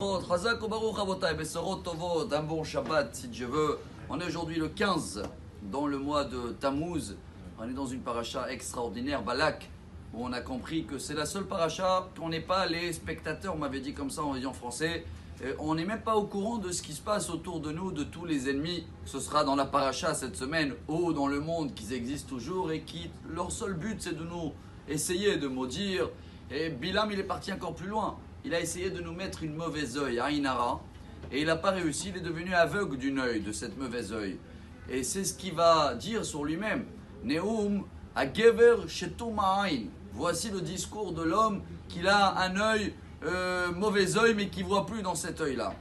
Chazak ou Baruch Avotai, Besorot Tovot, un bon Shabbat si Dieu veut. On est aujourd'hui le 15 dans le mois de Tammuz. On est dans une paracha extraordinaire, Balak, où on a compris que c'est la seule paracha qu'on n'est pas les spectateurs, on m'avait dit comme ça, on dit en français. On n'est même pas au courant de ce qui se passe autour de nous, de tous les ennemis. Ce sera dans la paracha cette semaine ou dans le monde qu'ils existent toujours et qui, leur seul but c'est de nous essayer de maudire. Et Bilam il est parti encore plus loin. Il a essayé de nous mettre une mauvaise œil, Aïnara, et il n'a pas réussi, il est devenu aveugle d'une œil, de cette mauvaise œil. Et c'est ce qu'il va dire sur lui-même. Neum Agever Shetum Aïn. Voici le discours de l'homme qu'il a un œil, mauvais œil, mais qui ne voit plus dans cet œil-là.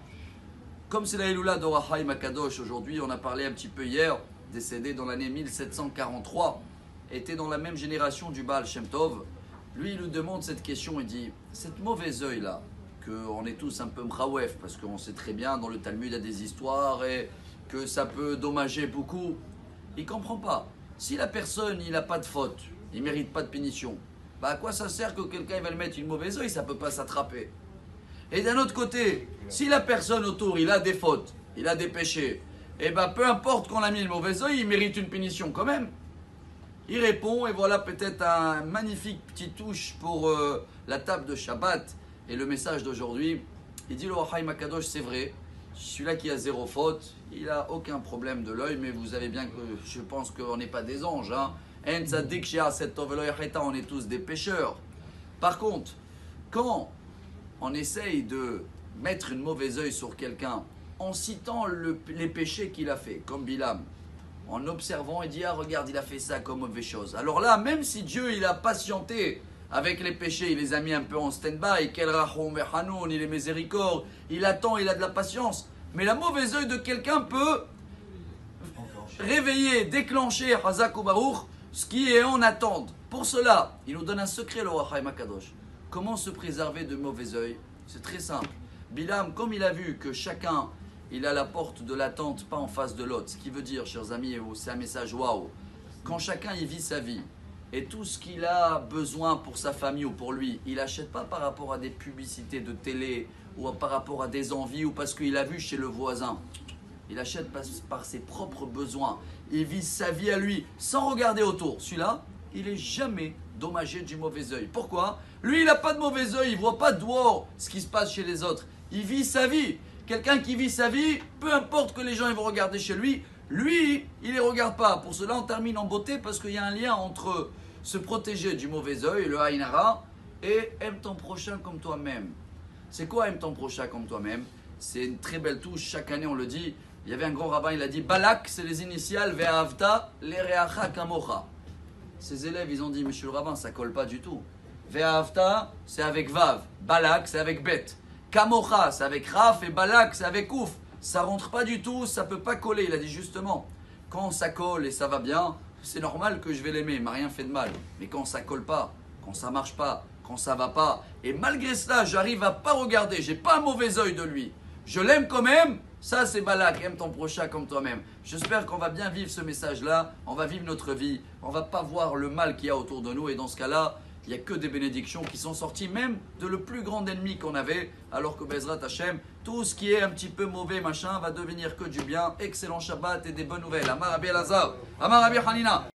Comme c'est la Eloula d'Or HaChaim HaKadosh aujourd'hui, on a parlé un petit peu hier, décédé dans l'année 1743, était dans la même génération du Baal Shem Tov. Lui, il nous demande cette question, il dit, cette mauvaise œil-là, qu'on est tous un peu mrawef, parce qu'on sait très bien, dans le Talmud, il y a des histoires, et que ça peut dommager beaucoup. Il ne comprend pas. Si la personne, il n'a pas de faute, il ne mérite pas de punition, bah à quoi ça sert que quelqu'un va le mettre une mauvaise œil, ça ne peut pas s'attraper. Et d'un autre côté, si la personne autour, il a des fautes, il a des péchés, et bien peu importe qu'on a mis une mauvaise œil, il mérite une punition quand même. Il répond, et voilà peut-être un magnifique petit touche pour la table de Shabbat et le message d'aujourd'hui. Il dit le Or HaChaim HaKadosh, c'est vrai, celui-là qui a zéro faute, il n'a aucun problème de l'œil, mais vous savez bien que je pense qu'on n'est pas des anges. On est tous des pécheurs. Par contre, quand on essaye de mettre une mauvaise œil sur quelqu'un en citant les péchés qu'il a fait, comme Bilam, en observant, il dit, ah regarde, il a fait ça comme mauvaise chose. Alors là, même si Dieu, il a patienté avec les péchés, il les a mis un peu en stand-by, quel rachom vechanoun, il est miséricorde, il attend, il a de la patience. Mais la mauvaise œil de quelqu'un peut réveiller, déclencher, Chazak ou Baruch, ce qui est en attente. Pour cela, il nous donne un secret, le Or HaChaim HaKadosh. Comment se préserver de mauvais œil? C'est très simple. Bilam, comme il a vu que chacun, il a la porte de l'attente, pas en face de l'autre. Ce qui veut dire, chers amis, c'est un message waouh. Quand chacun y vit sa vie et tout ce qu'il a besoin pour sa famille ou pour lui, il n'achète pas par rapport à des publicités de télé ou par rapport à des envies ou parce qu'il a vu chez le voisin. Il achète par ses propres besoins. Il vit sa vie à lui sans regarder autour. Celui-là, il n'est jamais dommagé du mauvais œil. Pourquoi? Lui, il n'a pas de mauvais œil. Il ne voit pas dehors ce qui se passe chez les autres. Il vit sa vie. Quelqu'un qui vit sa vie, peu importe que les gens ils vont regarder chez lui, lui, il ne les regarde pas. Pour cela, on termine en beauté parce qu'il y a un lien entre se protéger du mauvais œil, le Aïnara, et aime ton prochain comme toi-même. C'est quoi aime ton prochain comme toi-même? C'est une très belle touche, chaque année on le dit. Il y avait un grand rabbin, il a dit Balak, c'est les initiales, Ve'avta, l'ereacha kamocha. Ses élèves, ils ont dit, monsieur le rabbin, ça colle pas du tout. Ve'avta, c'est avec Vav. Balak, c'est avec Bet. Kamocha, c'est avec Raf, et Balak, c'est avec Ouf. Ça rentre pas du tout, ça peut pas coller. Il a dit justement, quand ça colle et ça va bien, c'est normal que je vais l'aimer, il m'a rien fait de mal. Mais quand ça colle pas, quand ça marche pas, quand ça va pas, et malgré cela, j'arrive à pas regarder, j'ai pas un mauvais œil de lui. Je l'aime quand même, ça c'est Balak, aime ton prochain comme toi-même. J'espère qu'on va bien vivre ce message-là, on va vivre notre vie, on va pas voir le mal qu'il y a autour de nous, et dans ce cas-là, il n'y a que des bénédictions qui sont sorties même de le plus grand ennemi qu'on avait, alors que Bezrat Hashem, tout ce qui est un petit peu mauvais, machin, va devenir que du bien. Excellent Shabbat et des bonnes nouvelles. Amar Rabbi Elazar, Amar Rabbi Hanina.